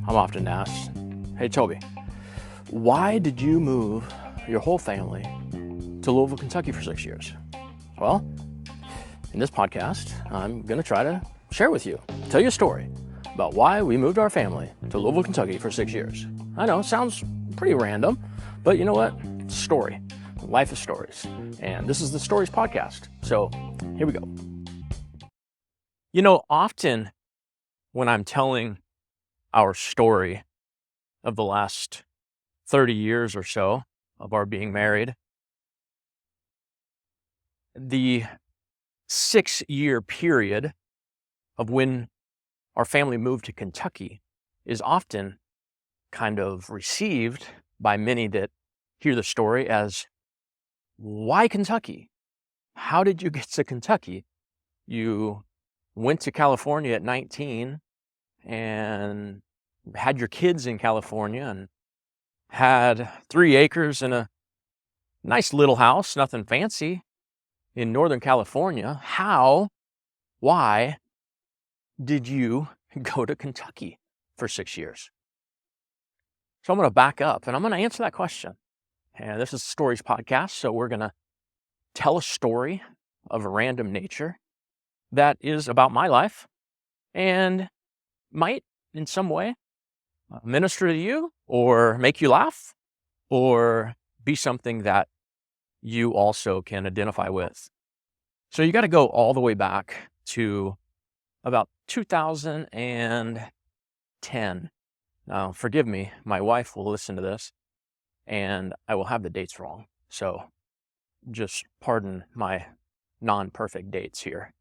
I'm often asked, hey Toby, why did you move your whole family to Louisville, Kentucky for 6 years? Well, in this podcast, I'm going to try to share with you, tell you a story about why we moved our family to Louisville, Kentucky for 6 years. I know, it sounds pretty random, but you know what? It's a story. Life is stories. And this is the Stories Podcast. So here we go. You know, often when I'm telling our story of the last 30 years or so of our being married, the 6-year period of when our family moved to Kentucky is often kind of received by many that hear the story as, why Kentucky? How did you get to Kentucky? You went to California at 19 and had your kids in California and had 3 acres and a nice little house, nothing fancy, in Northern California. Why did you go to Kentucky for 6 years? So I'm going to back up and I'm going to answer that question. And this is the Stories Podcast, so we're going to tell a story of a random nature that is about my life and might, in some way, minister to you or make you laugh or be something that you also can identify with. So you got to go all the way back to about 2010. Now, forgive me, my wife will listen to this and I will have the dates wrong. So just pardon my non-perfect dates here.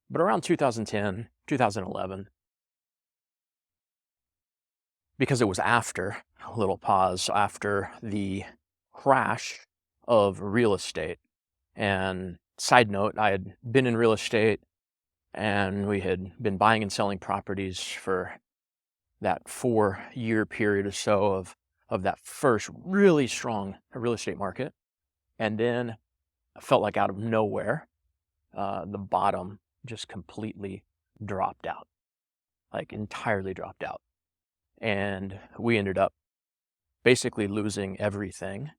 But around 2010, 2011, because it was after, a little pause, after the crash of real estate. And side note, I had been in real estate and we had been buying and selling properties for that 4-year period or so of that first really strong real estate market. And then I felt like out of nowhere, the bottom just completely dropped out, like entirely dropped out. And we ended up basically losing everything,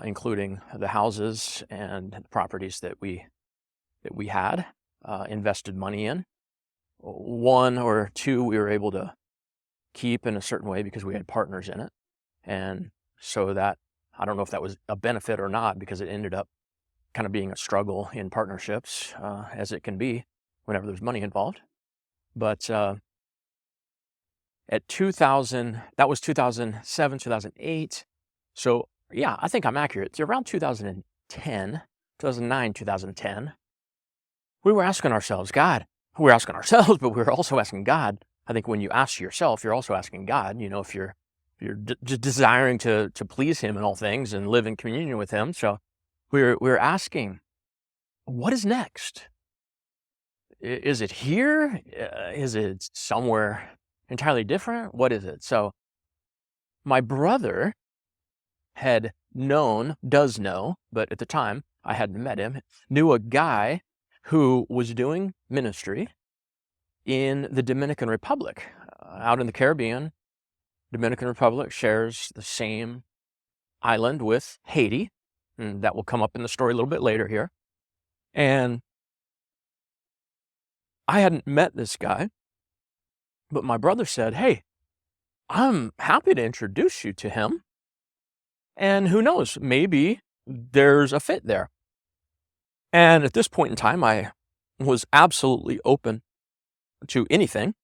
including the houses and the properties that we had invested money in. 1 or 2 we were able to keep in a certain way because we had partners in it. And so that, I don't know if that was a benefit or not, because it ended up kind of being a struggle in partnerships, as it can be whenever there's money involved. But at 2000, that was 2007, 2008. So yeah, I think I'm accurate. It's around 2010, 2009, 2010. We were asking ourselves, God, we were asking ourselves, but we were also asking God. I think when you ask yourself, you're also asking God, you know, if you're desiring to please Him in all things and live in communion with Him. So we're asking, what is next? Is it here? Is it somewhere entirely different? What is it? So my brother does know, but at the time I hadn't met him, knew a guy who was doing ministry in the Dominican Republic, out in the Caribbean. Dominican Republic shares the same island with Haiti, and that will come up in the story a little bit later here. And I hadn't met this guy, but my brother said, hey, I'm happy to introduce you to him. And who knows, maybe there's a fit there. And at this point in time, I was absolutely open to anything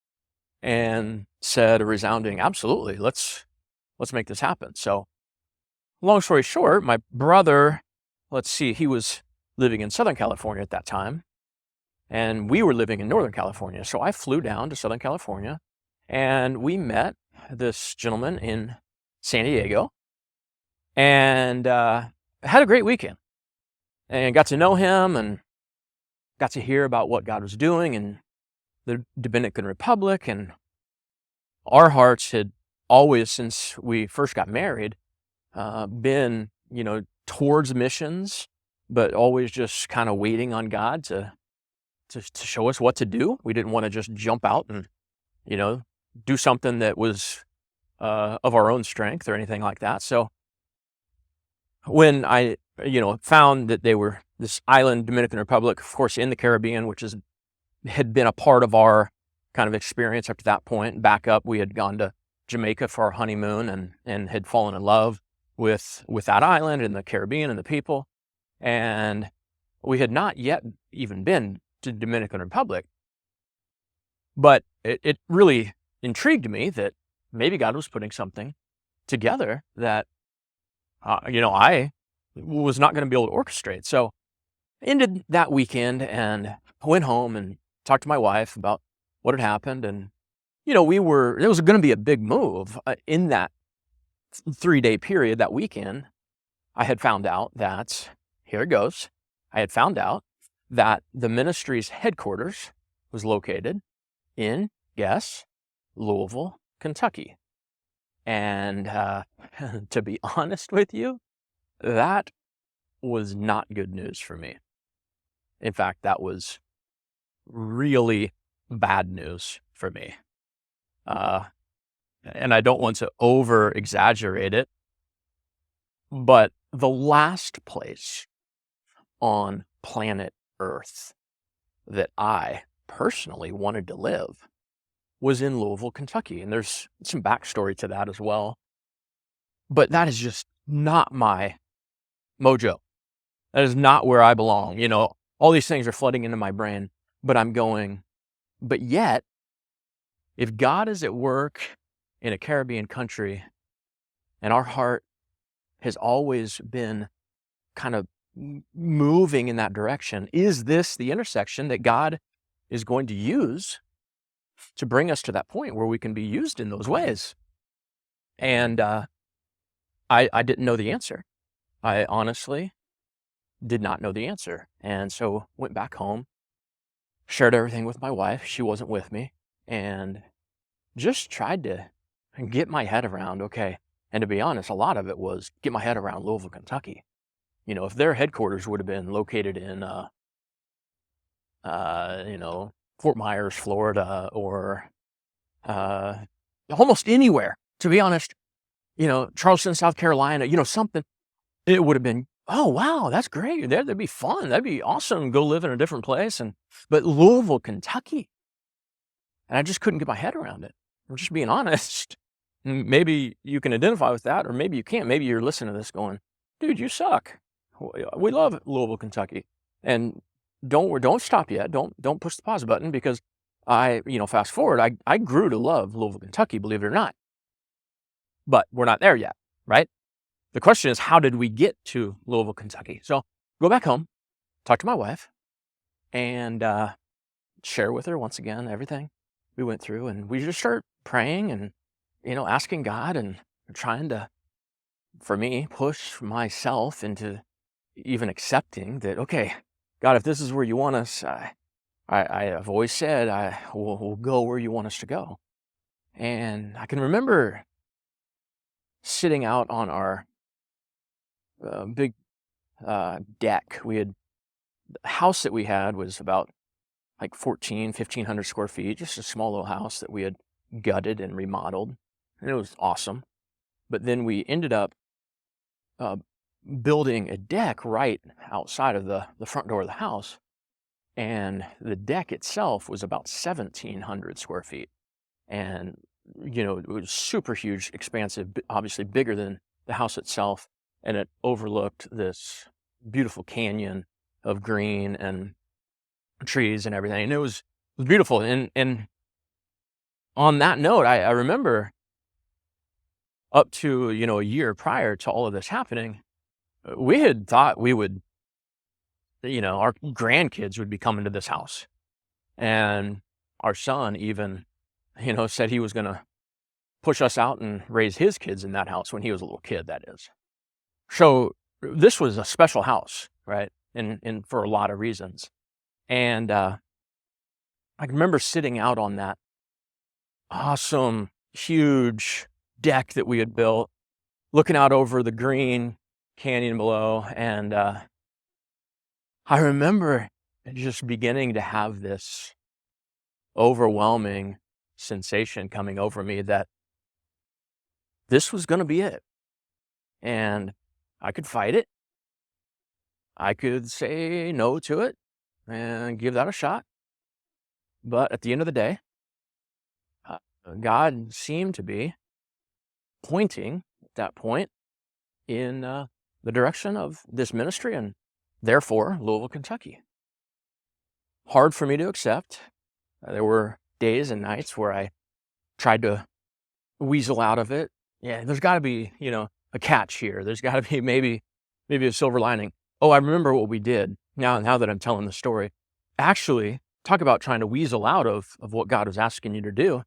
and said a resounding, absolutely, let's make this happen. So long story short, my brother, he was living in Southern California at that time, and we were living in Northern California. So I flew down to Southern California, and we met this gentleman in San Diego, and had a great weekend, and got to know him, and got to hear about what God was doing in the Dominican Republic. And our hearts had always, since we first got married, been, towards missions, but always just kind of waiting on God to show us what to do. We didn't want to just jump out and, do something that was of our own strength or anything like that. So when I, found that they were this island, Dominican Republic, of course, in the Caribbean, which had been a part of our kind of experience up to that point. Back up, we had gone to Jamaica for our honeymoon and had fallen in love with that island and the Caribbean and the people. And we had not yet even been to Dominican Republic. But it really intrigued me that maybe God was putting something together that, I was not going to be able to orchestrate. So I ended that weekend and went home and talked to my wife about what had happened. And, there was going to be a big move in that 3-day period, that weekend. I had found out that, here it goes, I had found out that the ministry's headquarters was located in, guess, Louisville, Kentucky. And to be honest with you, that was not good news for me. In fact, that was really bad news for me. And I don't want to over exaggerate it, but the last place on planet Earth that I personally wanted to live was in Louisville, Kentucky. And there's some backstory to that as well. But that is just not my mojo. That is not where I belong. All these things are flooding into my brain, but I'm going, but yet, if God is at work in a Caribbean country and our heart has always been kind of moving in that direction, is this the intersection that God is going to use to bring us to that point where we can be used in those ways? And I didn't know the answer. I honestly did not know the answer. And so went back home, shared everything with my wife. She wasn't with me, and just tried to get my head around, okay. And to be honest, a lot of it was get my head around Louisville, Kentucky. If their headquarters would have been located in, Fort Myers, Florida, or almost anywhere, to be honest, Charleston, South Carolina, something, it would have been, oh, wow, that's great. That'd be fun. That'd be awesome. Go live in a different place. But Louisville, Kentucky, and I just couldn't get my head around it. I'm just being honest. Maybe you can identify with that, or maybe you can't. Maybe you're listening to this going, dude, you suck. We love Louisville, Kentucky. And don't stop yet. Don't push the pause button, because fast forward, I grew to love Louisville, Kentucky, believe it or not. But we're not there yet, right? The question is, how did we get to Louisville, Kentucky? So go back home, talk to my wife, and share with her once again everything we went through. And we just start praying and, asking God and trying to, for me, push myself into even accepting that, okay, God, if this is where you want us, I've always said we'll go where you want us to go. And I can remember sitting out on our big deck. The house that we had was about like 1,500 square feet, just a small little house that we had gutted and remodeled. And it was awesome. But then we ended up building a deck right outside of the front door of the house. And the deck itself was about 1,700 square feet. And, it was super huge, expansive, obviously bigger than the house itself. And it overlooked this beautiful canyon of green and trees and everything. And it was beautiful. And on that note, I remember up to, a year prior to all of this happening, we had thought we would, our grandkids would be coming to this house. And our son even, said he was going to push us out and raise his kids in that house when he was a little kid, that is. So this was a special house, right? And for a lot of reasons. And I can remember sitting out on that awesome, huge deck that we had built, looking out over the green canyon below. And I remember just beginning to have this overwhelming sensation coming over me that this was going to be it. And I could fight it. I could say no to it and give that a shot. But at the end of the day, uh, God seemed to be pointing at that point in the direction of this ministry and therefore Louisville, Kentucky. Hard for me to accept. There were days and nights where I tried to weasel out of it. Yeah, there's got to be, a catch here. There's got to be maybe a silver lining. Oh, I remember what we did. Now that I'm telling the story, actually, talk about trying to weasel out of what God was asking you to do.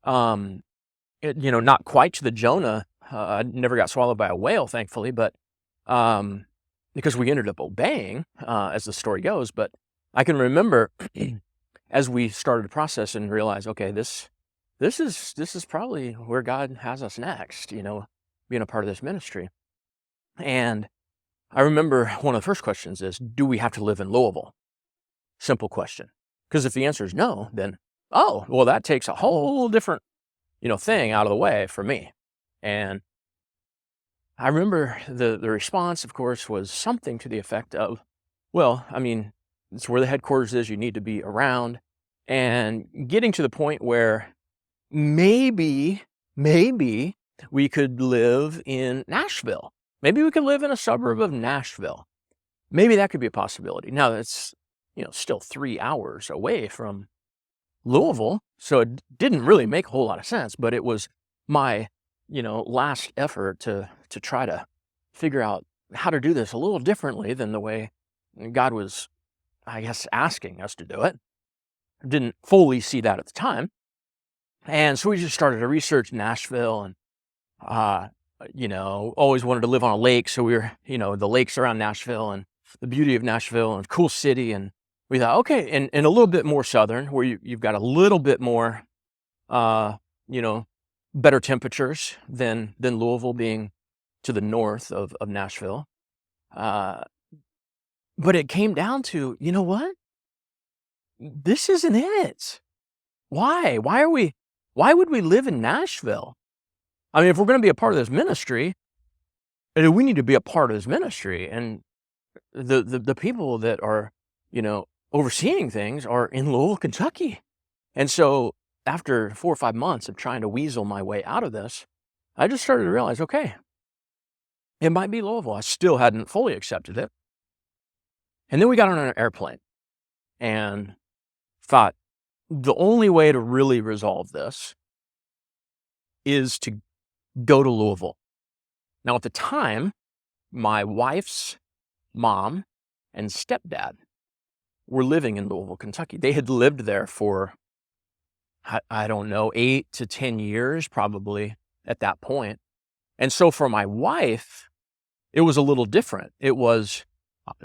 Not quite to the Jonah. I never got swallowed by a whale, thankfully, but because we ended up obeying, as the story goes. But I can remember as we started the process and realized, okay, this is probably where God has us next, being a part of this ministry. And I remember one of the first questions is, do we have to live in Louisville? Simple question. Because if the answer is no, then, oh, well, that takes a whole different, thing out of the way for me. And I remember the response, of course, was something to the effect of, well, I mean, it's where the headquarters is. You need to be around. And getting to the point where maybe we could live in Nashville. Maybe we could live in a suburb of Nashville. Maybe that could be a possibility. Now, that's, still 3 hours away from Louisville, so it didn't really make a whole lot of sense, but it was my, last effort to try to figure out how to do this a little differently than the way God was, I guess, asking us to do it. Didn't fully see that at the time. And so we just started to research Nashville and, always wanted to live on a lake. So we were, the lakes around Nashville and the beauty of Nashville and a cool city. And we thought, okay, and a little bit more southern where you've got a little bit more, better temperatures than Louisville being to the north of Nashville. But it came down to, you know what? This isn't it. Why? Why would we live in Nashville? I mean, if we're going to be a part of this ministry, we need to be a part of this ministry. And the people that are, overseeing things are in Louisville, Kentucky. And so after 4 or 5 months of trying to weasel my way out of this, I just started to realize, okay, it might be Louisville. I still hadn't fully accepted it. And then we got on an airplane and thought the only way to really resolve this is to go to Louisville. Now, at the time, my wife's mom and stepdad were living in Louisville, Kentucky. They had lived there for, I don't know, 8 to 10 years probably at that point. And so for my wife, it was a little different. It was,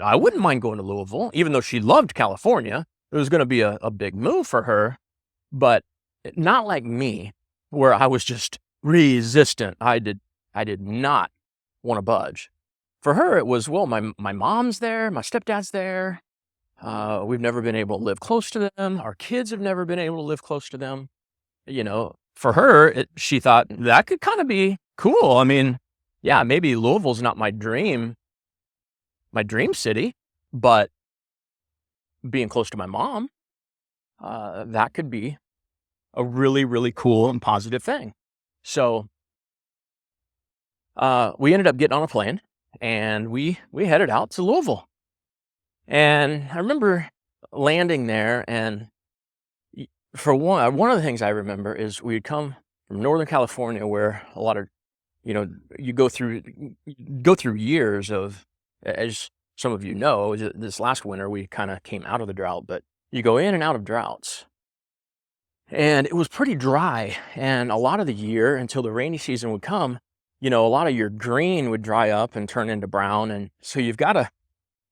I wouldn't mind going to Louisville, even though she loved California. It was going to be a big move for her, but not like me, where I was just resistant. I did not want to budge. For her, it was, well, my mom's there, my stepdad's there. We've never been able to live close to them. Our kids have never been able to live close to them. For her, she thought that could kind of be cool. I mean, yeah, maybe Louisville's not my dream city, but being close to my mom, that could be a really, really cool and positive thing. So we ended up getting on a plane and we headed out to Louisville. And I remember landing there, and for one of the things I remember is we'd come from Northern California, where a lot of, you go through years of, as some of you know, this last winter we kind of came out of the drought, but you go in and out of droughts. And it was pretty dry, and a lot of the year until the rainy season would come, a lot of your green would dry up and turn into brown, and so you've got to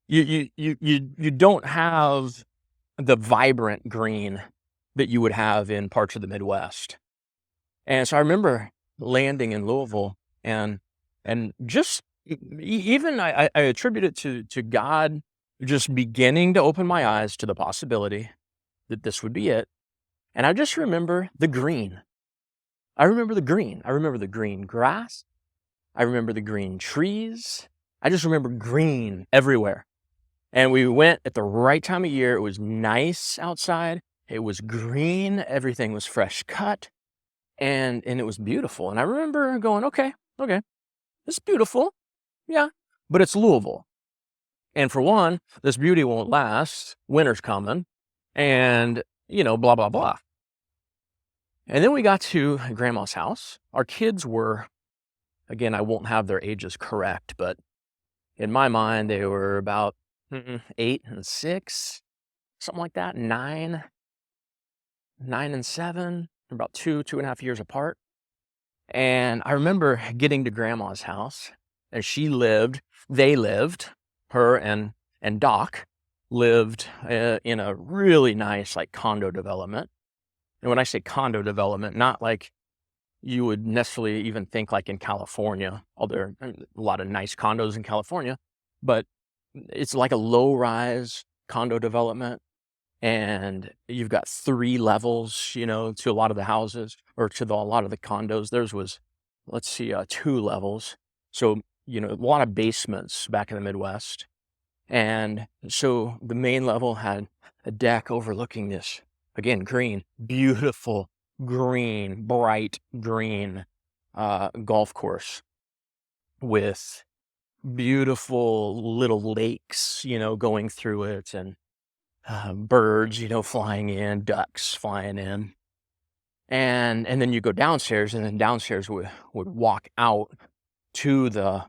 you don't have the vibrant green that you would have in parts of the Midwest. And so I remember landing in Louisville and just even I attribute it to God just beginning to open my eyes to the possibility that this would be it. And I just remember the green. I remember the green. I remember the green grass. I remember the green trees. I just remember green everywhere. And we went at the right time of year. It was nice outside. It was green. Everything was fresh cut. And it was beautiful. And I remember going, okay, it's beautiful. Yeah, but it's Louisville. And for one, this beauty won't last. Winter's coming. And, blah, blah, blah. And then we got to grandma's house. Our kids were, again, I won't have their ages correct, but in my mind, they were about 8 and 6, something like that. 9 and 7, about 2.5 years apart. And I remember getting to grandma's house, and they lived, her and Doc lived in a really nice like condo development. And when I say condo development, not like you would necessarily even think like in California, although there are a lot of nice condos in California, but it's like a low-rise condo development. And you've got 3 levels, to a lot of the houses, or to a lot of the condos. Theirs was, 2 levels. So, a lot of basements back in the Midwest. And so the main level had a deck overlooking this, again, green, beautiful green, bright green golf course with beautiful little lakes, going through it, and birds, flying in, ducks flying in. And then you go downstairs, and then downstairs would walk out to the,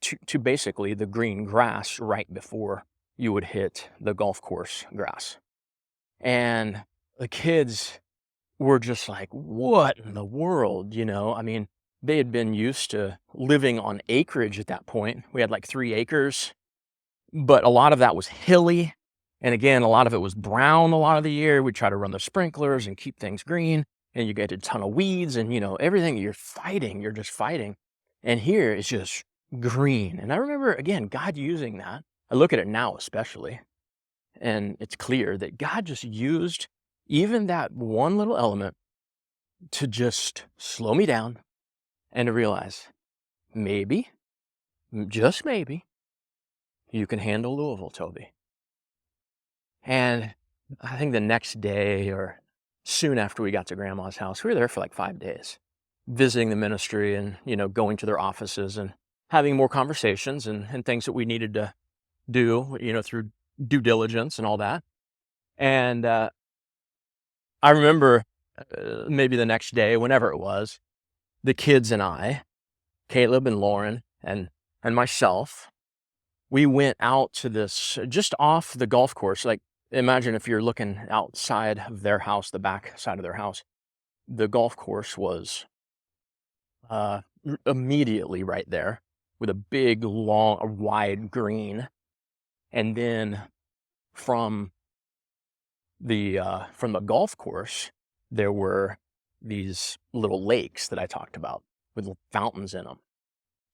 to basically the green grass right before you would hit the golf course grass. And the kids were just like, what in the world, I mean, they had been used to living on acreage at that point. We had like 3 acres, but a lot of that was hilly. And again, a lot of it was brown a lot of the year. We'd try to run the sprinklers and keep things green, and you get a ton of weeds and, everything you're just fighting. And here it's just green. And I remember, again, God using that. I look at it now especially, and it's clear that God just used even that one little element to just slow me down and to realize maybe, just maybe, you can handle Louisville, Toby. And I think the next day or soon after we got to grandma's house, we were there for like 5 days, visiting the ministry and, going to their offices and having more conversations and things that we needed to do, through due diligence and all that. And I remember maybe the next day, whenever it was, the kids and I, Caleb and Lauren and myself, we went out to this, just off the golf course. Like, imagine if you're looking outside of their house, the back side of their house, the golf course was immediately right there with a big, long, wide green. And then from the golf course, there were these little lakes that I talked about with fountains in them.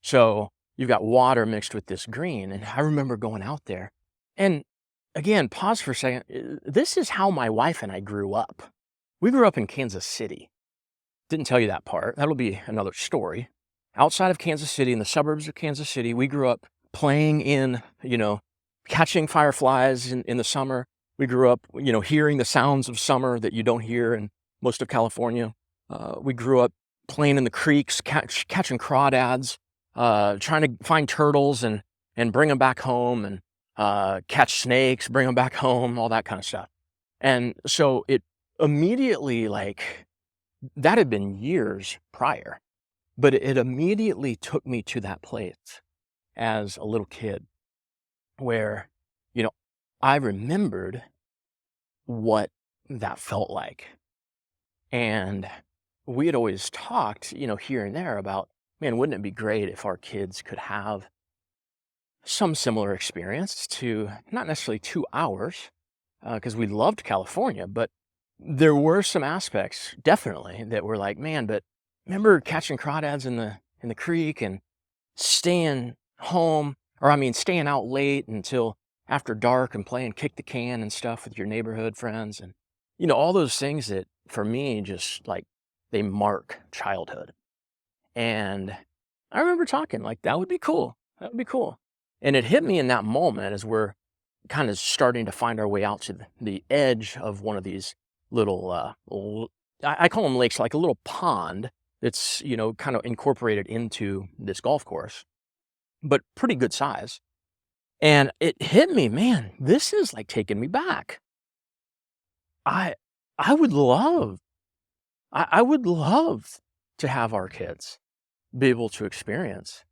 So you've got water mixed with this green. And I remember going out there. And again, pause for a second. This is how my wife and I grew up. We grew up in Kansas City. Didn't tell you that part. That'll be another story. Outside of Kansas City, in the suburbs of Kansas City, we grew up playing in, catching fireflies in the summer. We grew up, hearing the sounds of summer that you don't hear in most of California. We grew up playing in the creeks, catching crawdads, trying to find turtles and bring them back home, and catch snakes, bring them back home, all that kind of stuff. And so it immediately, that had been years prior, but it immediately took me to that place as a little kid where, I remembered what that felt like. And we had always talked, here and there about, man, wouldn't it be great if our kids could have some similar experience to not necessarily 2 hours, because we loved California, but there were some aspects definitely that were like, man, but remember catching crawdads in the creek and staying staying out late until after dark and playing kick the can and stuff with your neighborhood friends. And all those things that for me just like they mark childhood. And I remember talking like that would be cool. That would be cool. And it hit me in that moment as we're kind of starting to find our way out to the edge of one of these little, I call them lakes, like a little pond that's, kind of incorporated into this golf course, but pretty good size. And it hit me, man, this is like taking me back. I, I would love, I would love to have our kids be able to experience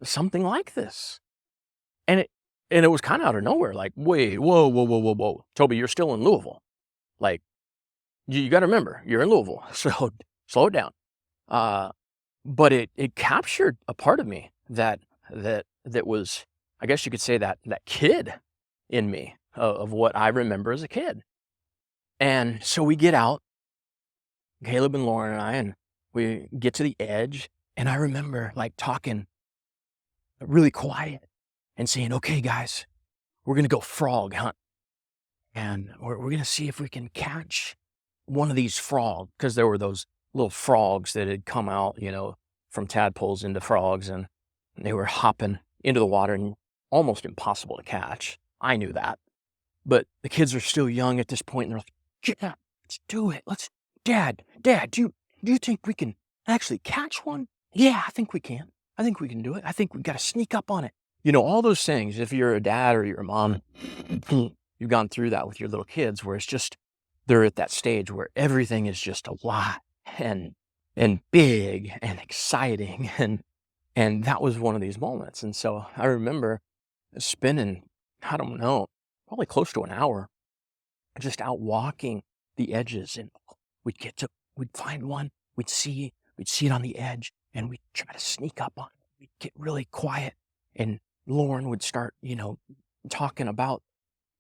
something like this. And it was kind of out of nowhere, like, wait, whoa, whoa, whoa, whoa, whoa. Toby, you're still in Louisville. Like, you got to remember, you're in Louisville, so slow it down. But it captured a part of me that was, I guess you could say that kid in me of what I remember as a kid. And so we get out, Caleb and Lauren and I, and we get to the edge. And I remember like talking really quiet and saying, okay, guys, we're going to go frog hunt. And we're going to see if we can catch one of these frogs, because there were those little frogs that had come out, from tadpoles into frogs, and they were hopping into the water and almost impossible to catch. I knew that. But the kids are still young at this point, and they're like, yeah, let's do it. Dad, do you think we can actually catch one? Yeah, I think we can. I think we can do it. I think we've got to sneak up on it. All those things, if you're a dad or you're a mom, you've gone through that with your little kids where it's just, they're at that stage where everything is just a lot and big and exciting. And that was one of these moments. And so I remember spending, I don't know, probably close to an hour just out walking the edges, and we'd find one, we'd see it on the edge, and we'd try to sneak up on it. We'd get really quiet, and Lauren would start, talking about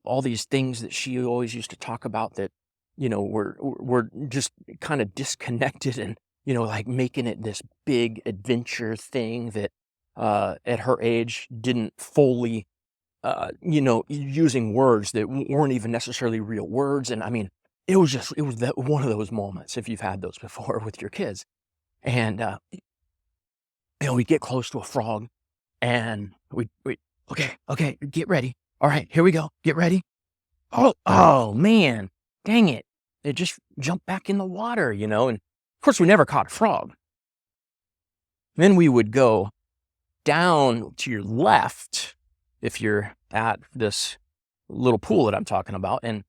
all these things that she always used to talk about that, were just kind of disconnected, and, like making it this big adventure thing that, at her age didn't fully, using words that weren't even necessarily real words. And I mean, it was one of those moments, if you've had those before with your kids. And, we get close to a frog, and we okay, get ready. All right, here we go. Get ready. Oh man, dang it. It just jumped back in the water, and of course we never caught a frog. Then we would go down to your left if you're at this little pool that I'm talking about, and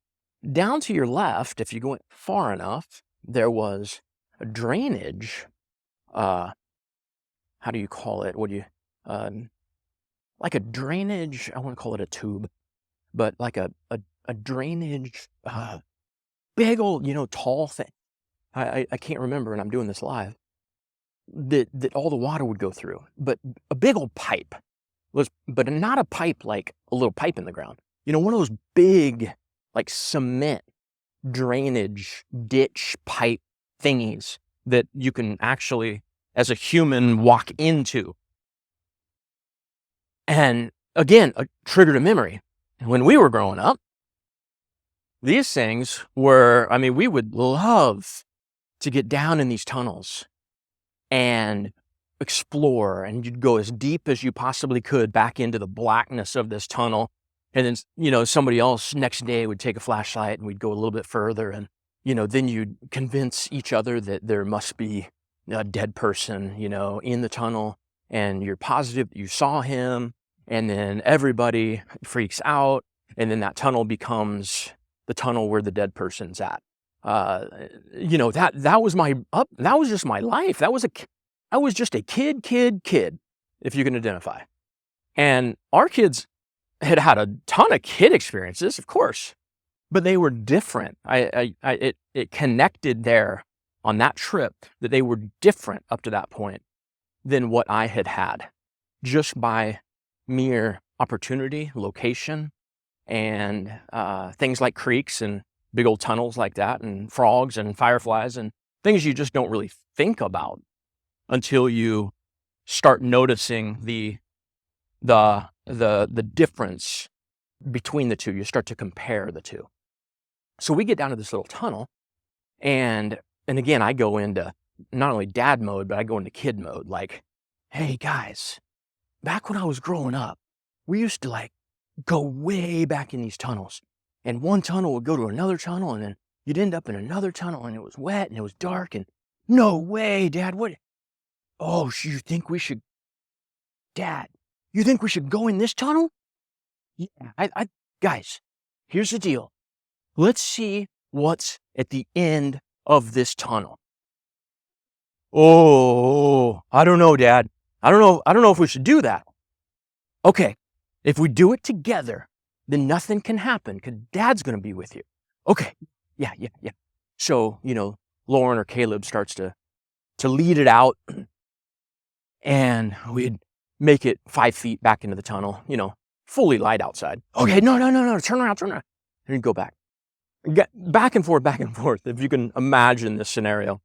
down to your left, if you go far enough, there was a drainage, how do you call it? Like a drainage, I want to call it a tube, but like a drainage, big old, tall thing. I can't remember, and I'm doing this live, that all the water would go through, but a big old pipe but not a pipe like a little pipe in the ground. One of those big, like cement drainage ditch pipe thingies that you can actually, as a human, walk into. And again, triggered a memory. When we were growing up, these things were, we would love to get down in these tunnels and explore, and you'd go as deep as you possibly could back into the blackness of this tunnel. And then, somebody else next day would take a flashlight and we'd go a little bit further. And, then you'd convince each other that there must be a dead person, in the tunnel, and you're positive that you saw him. And then everybody freaks out. And then that tunnel becomes the tunnel where the dead person's at. That was just my life. I was just a kid, if you can identify. And our kids had a ton of kid experiences, of course, but they were different. It connected there on that trip that they were different up to that point than what I had, just by mere opportunity, location, and things like creeks and big old tunnels like that, and frogs and fireflies and things you just don't really think about until you start noticing the difference between the two. You start to compare the two. So we get down to this little tunnel, and again, I go into not only dad mode, but I go into kid mode. Like, hey guys, back when I was growing up, we used to like go way back in these tunnels, and one tunnel would go to another tunnel, and then you'd end up in another tunnel, and it was wet and it was dark, and no way, Dad, what? Oh, you think we should, Dad, you think we should go in this tunnel? Yeah, guys, here's the deal. Let's see what's at the end of this tunnel. Oh, I don't know, Dad. I don't know if we should do that. Okay, if we do it together, then nothing can happen because Dad's going to be with you. Okay, yeah. So, Lauren or Caleb starts to lead it out, and we'd make it 5 feet back into the tunnel, fully light outside. Okay, no, turn around. And you go back. Get back and forth, if you can imagine this scenario.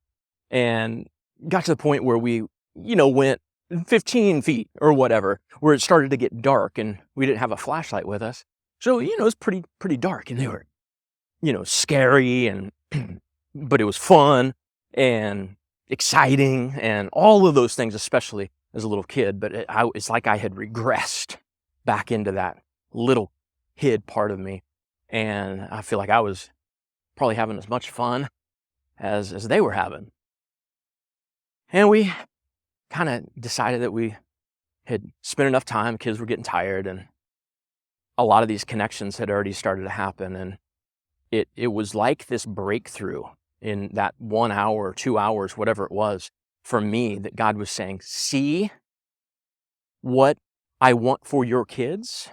And got to the point where we, went 15 feet or whatever, where it started to get dark and we didn't have a flashlight with us. So, it was pretty dark, and they were, scary, and but it was fun and exciting and all of those things, especially as a little kid. But it's like I had regressed back into that little kid part of me. And I feel like I was probably having as much fun as they were having. And we kind of decided that we had spent enough time, kids were getting tired, and a lot of these connections had already started to happen. And it was like this breakthrough in that 1 hour or 2 hours, whatever it was, for me, that God was saying, see what I want for your kids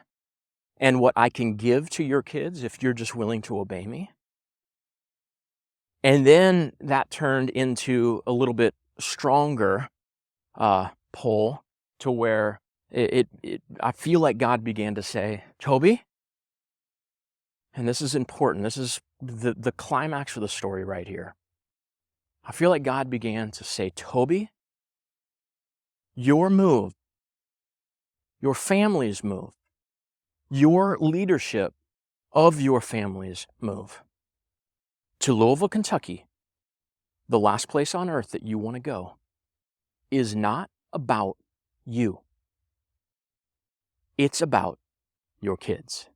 and what I can give to your kids if you're just willing to obey me. And then that turned into a little bit stronger pull, to where I feel like God began to say, Toby, and this is important, this is the climax of the story right here. I feel like God began to say, Toby, your move, your family's move, your leadership of your family's move to Louisville, Kentucky, the last place on earth that you want to go, is not about you. It's about your kids.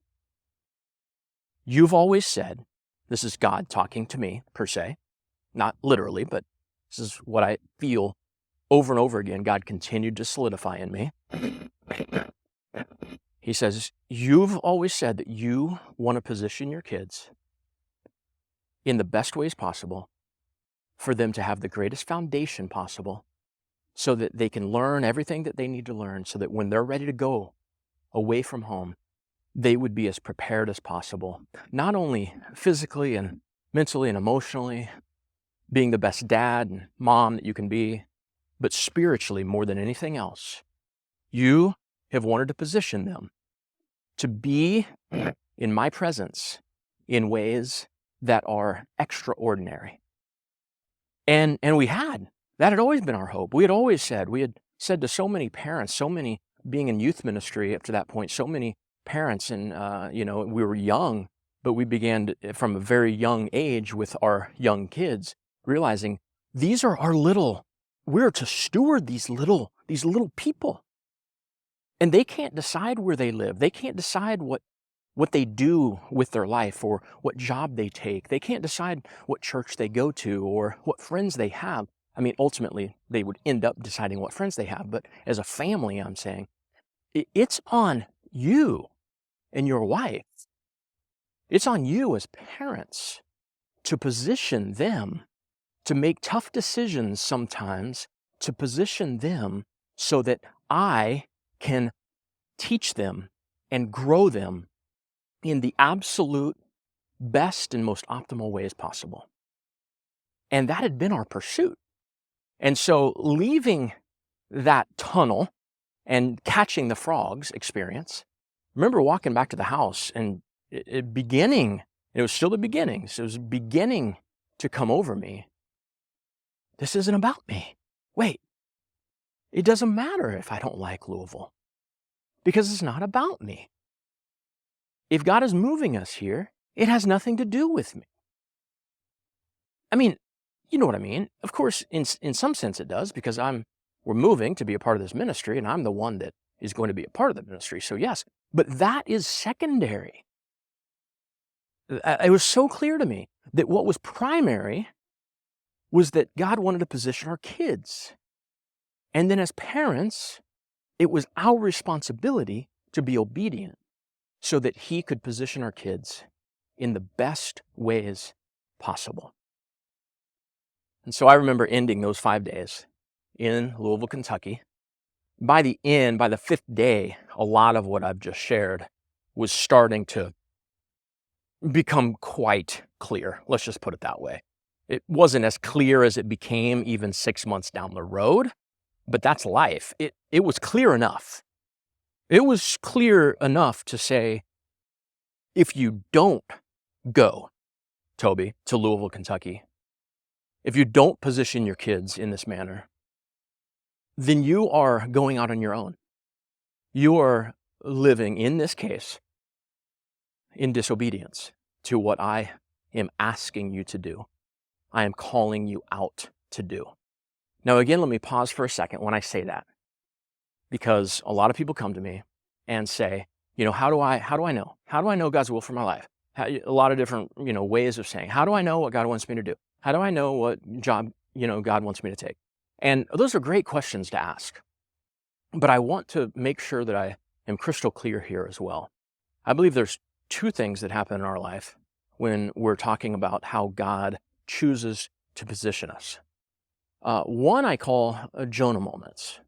You've always said, this is God talking to me, per se, not literally, but this is what I feel over and over again. God continued to solidify in me. He says, you've always said that you want to position your kids in the best ways possible for them to have the greatest foundation possible, so that they can learn everything that they need to learn, so that when they're ready to go away from home, they would be as prepared as possible, not only physically and mentally and emotionally, being the best dad and mom that you can be, but spiritually more than anything else. You have wanted to position them to be in my presence in ways that are extraordinary. And that had always been our hope. We had said to so many parents, so many, being in youth ministry up to that point, so many parents, and we were young, but we began from a very young age with our young kids, realizing these are we're to steward these little people. And they can't decide where they live. They can't decide what they do with their life or what job they take. They can't decide what church they go to or what friends they have. I mean, ultimately, they would end up deciding what friends they have. But as a family, I'm saying, it's on you and your wife. It's on you as parents to position them, to make tough decisions sometimes, to position them so that I can teach them and grow them in the absolute best and most optimal ways possible. And that had been our pursuit. And so leaving that tunnel and catching the frogs experience, remember walking back to the house and it was still the beginning, so it was beginning to come over me. This isn't about me. Wait, it doesn't matter if I don't like Louisville, because it's not about me. If God is moving us here, it has nothing to do with me. I mean, you know what I mean? Of course, in some sense it does, because we're moving to be a part of this ministry, and I'm the one that is going to be a part of the ministry. So yes, but that is secondary. It was so clear to me that what was primary was that God wanted to position our kids. And then as parents, it was our responsibility to be obedient so that He could position our kids in the best ways possible. And so I remember ending those 5 days in Louisville, Kentucky. By the fifth day, a lot of what I've just shared was starting to become quite clear. Let's just put it that way. It wasn't as clear as it became even 6 months down the road, but that's life. It was clear enough. It was clear enough to say, if you don't go, Toby, to Louisville, Kentucky, if you don't position your kids in this manner, then you are going out on your own. You are living, in this case, in disobedience to what I am asking you to do. I am calling you out to do. Now, again, let me pause for a second when I say that, because a lot of people come to me and say, how do I know? How do I know God's will for my life? A lot of different, ways of saying, how do I know what God wants me to do? How do I know what job, God wants me to take? And those are great questions to ask. But I want to make sure that I am crystal clear here as well. I believe there's two things that happen in our life when we're talking about how God chooses to position us. One I call Jonah moments.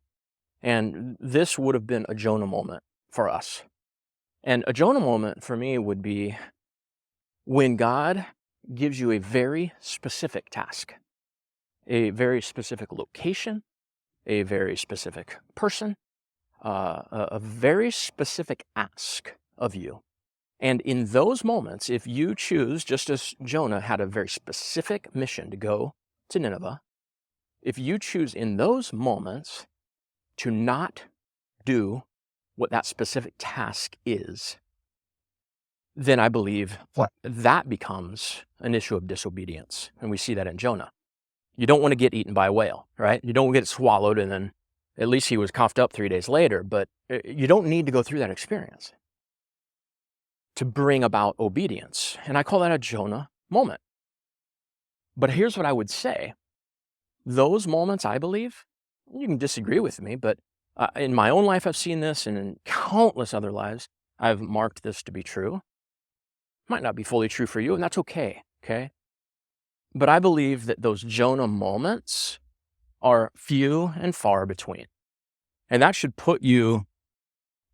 And this would have been a Jonah moment for us. And a Jonah moment for me would be when God gives you a very specific task, a very specific location, a very specific person, a very specific ask of you. And in those moments, if you choose, just as Jonah had a very specific mission to go to Nineveh, if you choose in those moments to not do what that specific task is, then I believe that becomes an issue of disobedience. And we see that in Jonah. You don't want to get eaten by a whale, right? You don't get swallowed and then at least he was coughed up 3 days later, but you don't need to go through that experience to bring about obedience. And I call that a Jonah moment. But here's what I would say. Those moments, I believe, you can disagree with me, but in my own life, I've seen this, and in countless other lives, I've marked this to be true. Might not be fully true for you, and that's okay? But I believe that those Jonah moments are few and far between. And that should put you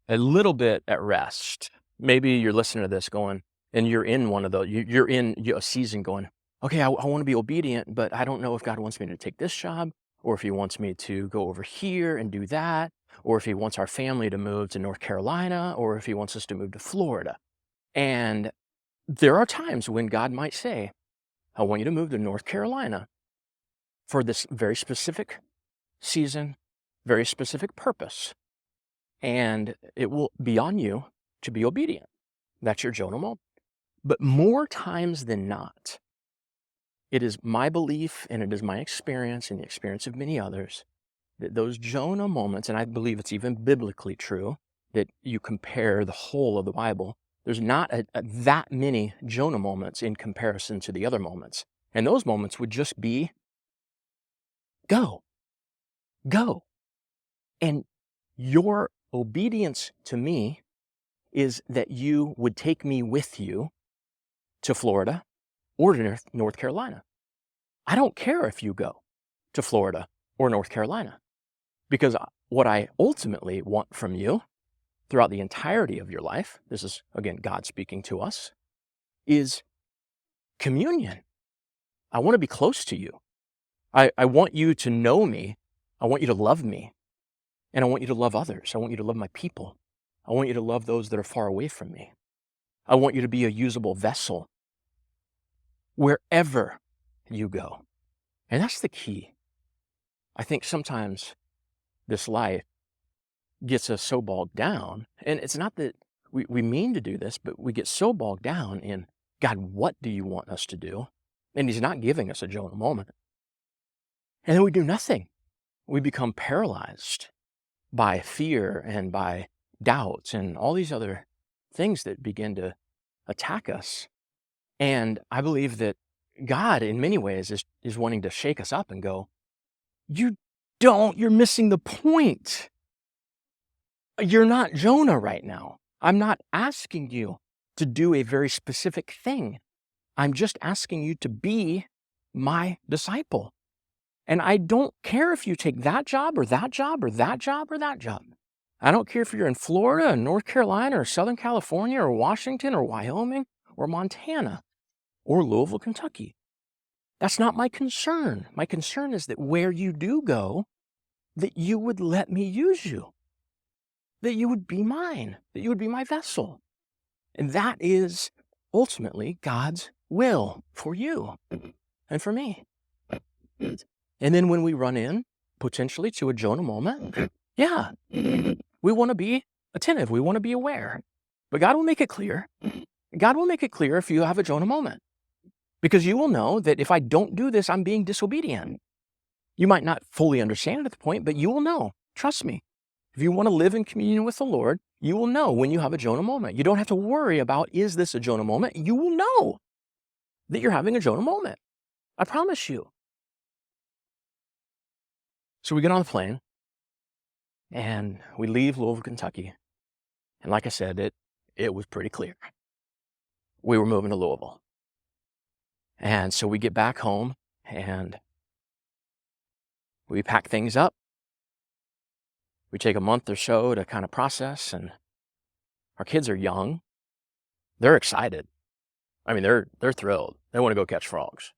a little bit at rest. Maybe you're listening to this going, and you're in one of those, you're in a season going, okay, I want to be obedient, but I don't know if God wants me to take this job, or if He wants me to go over here and do that, or if He wants our family to move to North Carolina, or if He wants us to move to Florida. And there are times when God might say, I want you to move to North Carolina for this very specific season, very specific purpose. And it will be on you to be obedient. That's your Jonah moment. But more times than not, it is my belief, and it is my experience and the experience of many others, that those Jonah moments, and I believe it's even biblically true, that you compare the whole of the Bible, there's not that many Jonah moments in comparison to the other moments. And those moments would just be, go. And your obedience to me is that you would take me with you to Florida or to North Carolina. I don't care if you go to Florida or North Carolina, because what I ultimately want from you throughout the entirety of your life, this is, again, God speaking to us, is communion. I want to be close to you. I want you to know me. I want you to love me. And I want you to love others. I want you to love my people. I want you to love those that are far away from me. I want you to be a usable vessel wherever you go. And that's the key. I think sometimes this life gets us so bogged down, and it's not that we mean to do this, but we get so bogged down in, God, what do you want us to do? And he's not giving us a Jonah moment. And then we do nothing. We become paralyzed by fear and by doubts and all these other things that begin to attack us. And I believe that God, in many ways, is wanting to shake us up and go, you're missing the point. You're not Jonah right now. I'm not asking you to do a very specific thing. I'm just asking you to be my disciple. And I don't care if you take that job or that job or that job or that job. I don't care if you're in Florida or North Carolina or Southern California or Washington or Wyoming or Montana or Louisville, Kentucky. That's not my concern. My concern is that where you do go, that you would let me use you, that you would be mine, that you would be my vessel. And that is ultimately God's will for you and for me. And then when we run in potentially to a Jonah moment, yeah, we want to be attentive. We want to be aware. But God will make it clear. God will make it clear if you have a Jonah moment. Because you will know that if I don't do this, I'm being disobedient. You might not fully understand it at the point, but you will know. Trust me. If you want to live in communion with the Lord, you will know when you have a Jonah moment. You don't have to worry about, is this a Jonah moment? You will know that you're having a Jonah moment. I promise you. So we get on the plane and we leave Louisville, Kentucky. And like I said, it was pretty clear. We were moving to Louisville. And so we get back home and we pack things up. We take a month or so to kind of process, and our kids are young. They're excited. I mean, they're thrilled. They want to go catch frogs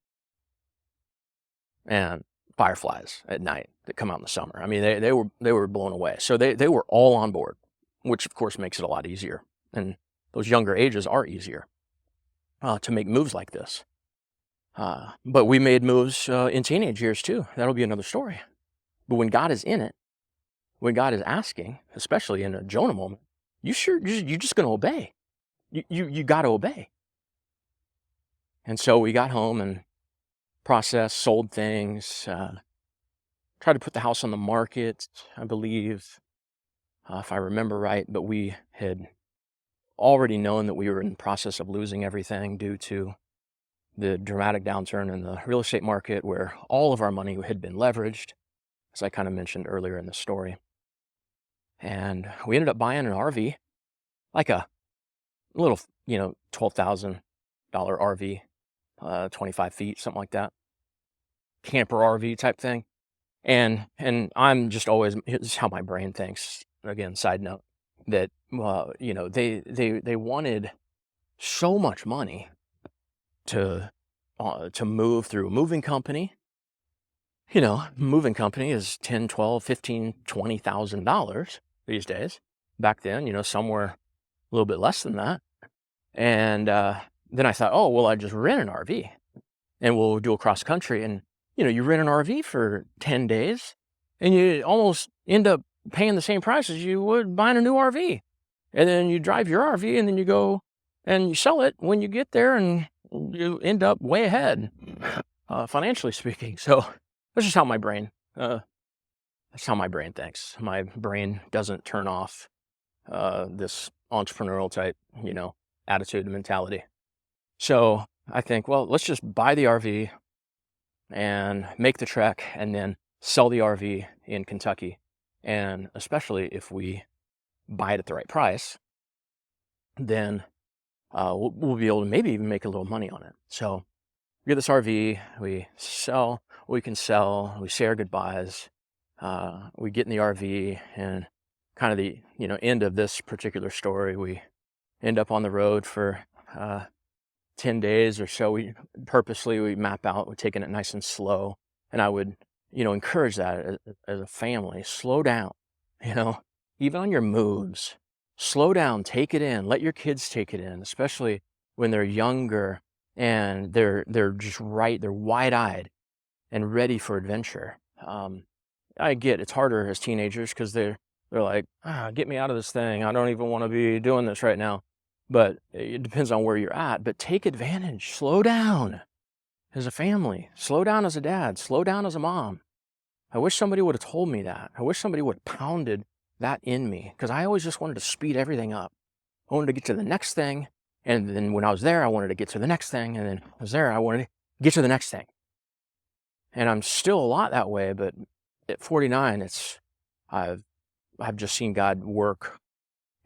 and fireflies at night that come out in the summer. I mean, they were blown away. So they were all on board, which of course makes it a lot easier. And those younger ages are easier to make moves like this. But we made moves in teenage years too. That'll be another story. But when God is in it, when God is asking, especially in a Jonah moment, you're just going to obey. You got to obey. And so we got home and processed, sold things, tried to put the house on the market, I believe, if I remember right. But we had already known that we were in the process of losing everything due to the dramatic downturn in the real estate market, where all of our money had been leveraged, as I kind of mentioned earlier in the story. And we ended up buying an RV, like a little, $12,000 RV, 25 feet, something like that. Camper RV type thing. And I'm just always, it's how my brain thinks. Again, side note, that, they wanted so much money to move through a moving company. Moving company is $10, $12, $15, $20,000 these days. Back then, somewhere a little bit less than that. And then I thought, oh, well, I just rent an RV and we'll do a cross country. And, you rent an RV for 10 days and you almost end up paying the same price as you would buying a new RV. And then you drive your RV and then you go and you sell it when you get there and you end up way ahead, financially speaking. So that's just how my brain, thinks. My brain doesn't turn off this entrepreneurial type, attitude and mentality. So I think, well, let's just buy the RV and make the trek and then sell the RV in Kentucky. And especially if we buy it at the right price, then we'll be able to maybe even make a little money on it. So we get this RV, we sell what we can sell, we say our goodbyes, we get in the RV, and kind of the end of this particular story, we end up on the road for 10 days or so. We map out, we're taking it nice and slow. And I would, encourage that as a family, slow down, even on your moves, slow down, take it in, let your kids take it in, especially when they're younger and they're just they're wide-eyed and ready for adventure. I get it's harder as teenagers because they're like, get me out of this thing. I don't even want to be doing this right now. But it depends on where you're at. But take advantage, slow down, as a family. Slow down as a dad. Slow down as a mom. I wish somebody would have told me that. I wish somebody would have pounded that in me, because I always just wanted to speed everything up. I wanted to get to the next thing. And then when I was there, I wanted to get to the next thing. And then I was there, I wanted to get to the next thing. And I'm still a lot that way, but at 49, I've just seen God work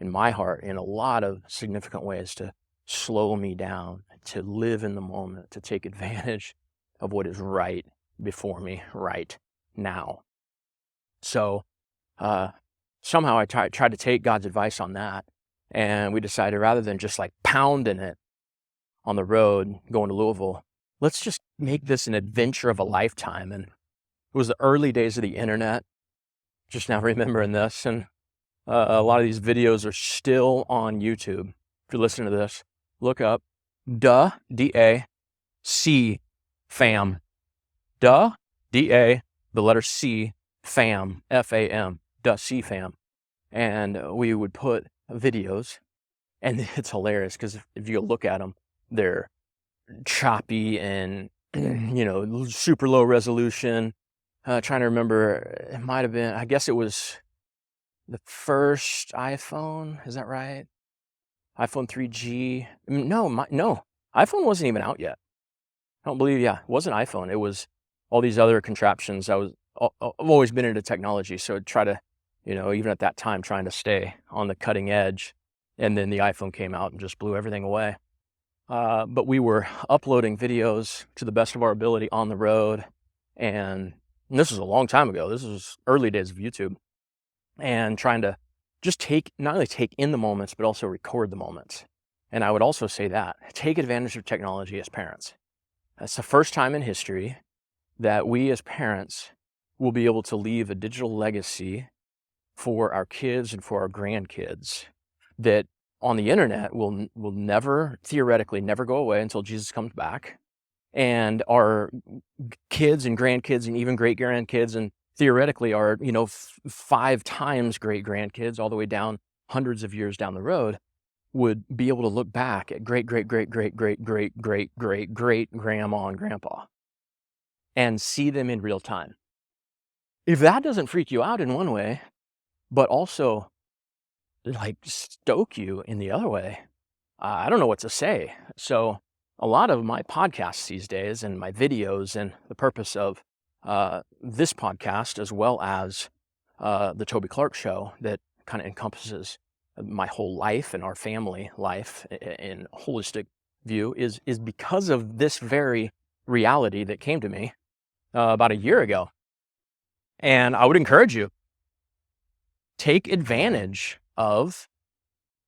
in my heart in a lot of significant ways to slow me down, to live in the moment, to take advantage of what is right before me right now. So somehow I tried to take God's advice on that, and we decided, rather than just like pounding it on the road going to Louisville, let's just make this an adventure of a lifetime. And it was the early days of the internet, just now remembering this, and a lot of these videos are still on YouTube. If you're listening to this, look up D-A-C fam. D-A, the letter C, fam, F-A-M, C fam. And we would put videos, and it's hilarious because if you look at them, they're choppy and, super low resolution. Trying to remember, it might have been, I guess it was the first iPhone, is that right? iPhone 3G. No, iPhone wasn't even out yet. I don't believe, it wasn't iPhone. It was all these other contraptions. I've always been into technology, so I'd try to, even at that time, trying to stay on the cutting edge. And then the iPhone came out and just blew everything away. But we were uploading videos to the best of our ability on the road. And this was a long time ago. This was early days of YouTube. And trying to just not only take in the moments, but also record the moments. And I would also say that, take advantage of technology as parents. That's the first time in history that we as parents will be able to leave a digital legacy for our kids and for our grandkids that on the internet will never, theoretically, never go away until Jesus comes back. And our kids and grandkids and even great-grandkids and theoretically our, 5 times great-grandkids all the way down hundreds of years down the road would be able to look back at great-great-great-great-great-great-great-great-grandma and grandpa and see them in real time. If that doesn't freak you out in one way, but also like stoke you in the other way, I don't know what to say. So a lot of my podcasts these days and my videos, and the purpose of this podcast, as well as the Toby Clark Show, that kind of encompasses my whole life and our family life in a holistic view, is because of this very reality that came to me about a year ago. And I would encourage you, take advantage of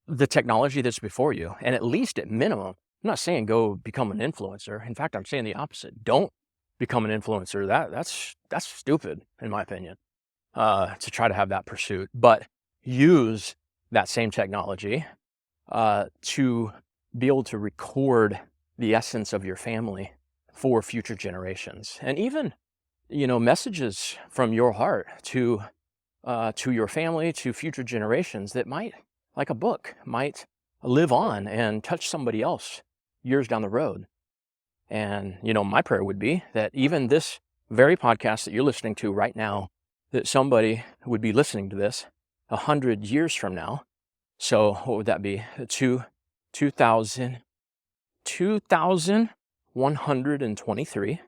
the technology that's before you, and at least at minimum, I'm not saying go become an influencer. In fact, I'm saying the opposite. Don't become an influencer. That's stupid, in my opinion, to try to have that pursuit. But use that same technology to be able to record the essence of your family for future generations, and even messages from your heart to your family, to future generations, that might, like a book, might live on and touch somebody else years down the road. And, my prayer would be that even this very podcast that you're listening to right now, that somebody would be listening to this 100 years from now. So what would that be? 2,123.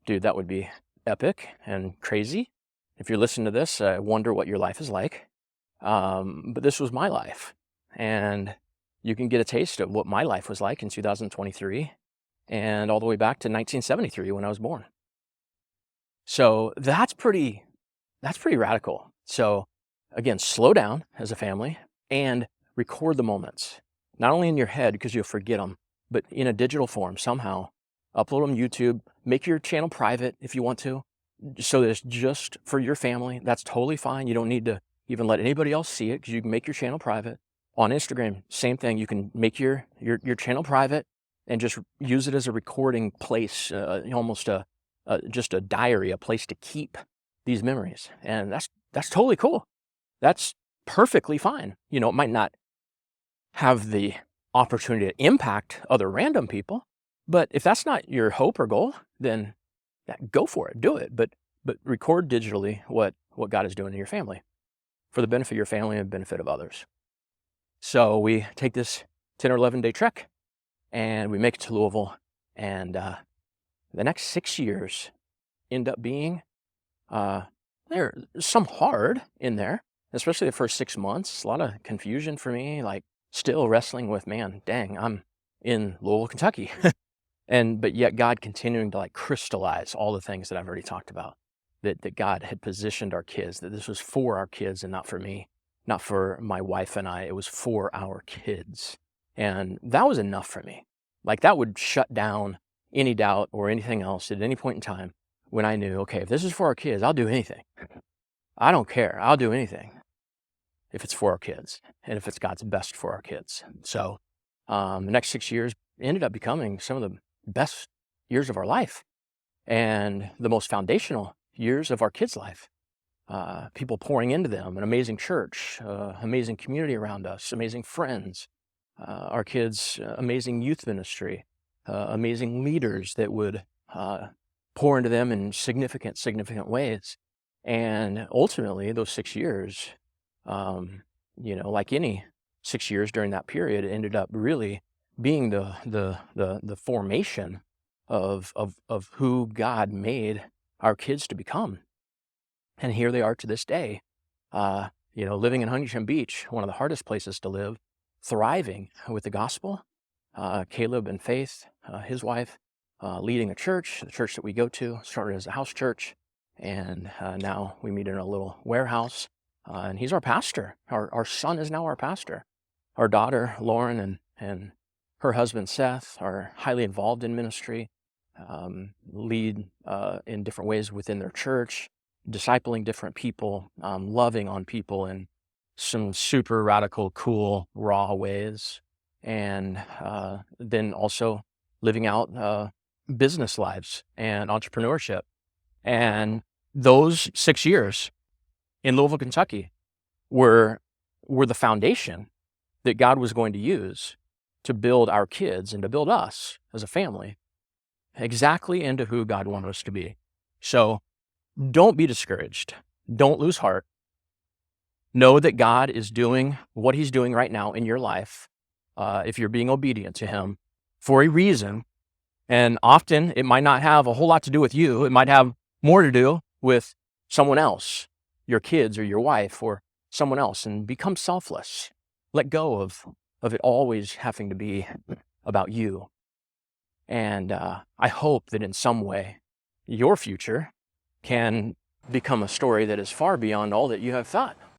Dude, that would be epic and crazy. If you're listening to this, I wonder what your life is like. But this was my life. And you can get a taste of what my life was like in 2023 and all the way back to 1973 when I was born. So that's pretty radical. So again, slow down as a family and record the moments, not only in your head because you'll forget them, but in a digital form somehow. Upload them to YouTube, make your channel private if you want to, so that it's just for your family. That's totally fine. You don't need to even let anybody else see it, because you can make your channel private. On Instagram, same thing. You can make your channel private and just use it as a recording place, almost just a diary, a place to keep these memories. And that's totally cool. That's perfectly fine. It might not have the opportunity to impact other random people, But if that's not your hope or goal, then go for it, do it. But record digitally what God is doing in your family for the benefit of your family and benefit of others. So we take this 10 or 11 day trek and we make it to Louisville. And the next 6 years end up being, there's some hard in there, especially the first 6 months. A lot of confusion for me, like still wrestling with, man, dang, I'm in Louisville, Kentucky. But yet God continuing to like crystallize all the things that I've already talked about, that God had positioned our kids, that this was for our kids and not for me, not for my wife and I. It was for our kids. And that was enough for me. Like that would shut down any doubt or anything else at any point in time when I knew, okay, if this is for our kids, I'll do anything. I don't care. I'll do anything if it's for our kids and if it's God's best for our kids. So the next 6 years ended up becoming some of the best years of our life and the most foundational years of our kids' life. People pouring into them, an amazing church, amazing community around us, amazing friends, our kids' amazing youth ministry, amazing leaders that would pour into them in significant ways. And ultimately, those 6 years, like any 6 years during that period, ended up really being the formation of who God made our kids to become. And here they are to this day, living in Huntington Beach, one of the hardest places to live, thriving with the gospel. Caleb and Faith, his wife, leading a church, the church that we go to, started as a house church. And now we meet in a little warehouse. And he's our pastor. Our son is now our pastor. Our daughter, Lauren, and her husband, Seth, are highly involved in ministry, lead in different ways within their church, discipling different people, loving on people in some super radical, cool, raw ways. And then also living out business lives and entrepreneurship. And those 6 years in Louisville, Kentucky were the foundation that God was going to use to build our kids and to build us as a family exactly into who God wanted us to be. So don't be discouraged. Don't lose heart. Know that God is doing what he's doing right now in your life, if you're being obedient to him, for a reason. And often it might not have a whole lot to do with you. It might have more to do with someone else, your kids or your wife or someone else, and become selfless. Let go of it always having to be about you. And I hope that in some way your future can become a story that is far beyond all that you have thought.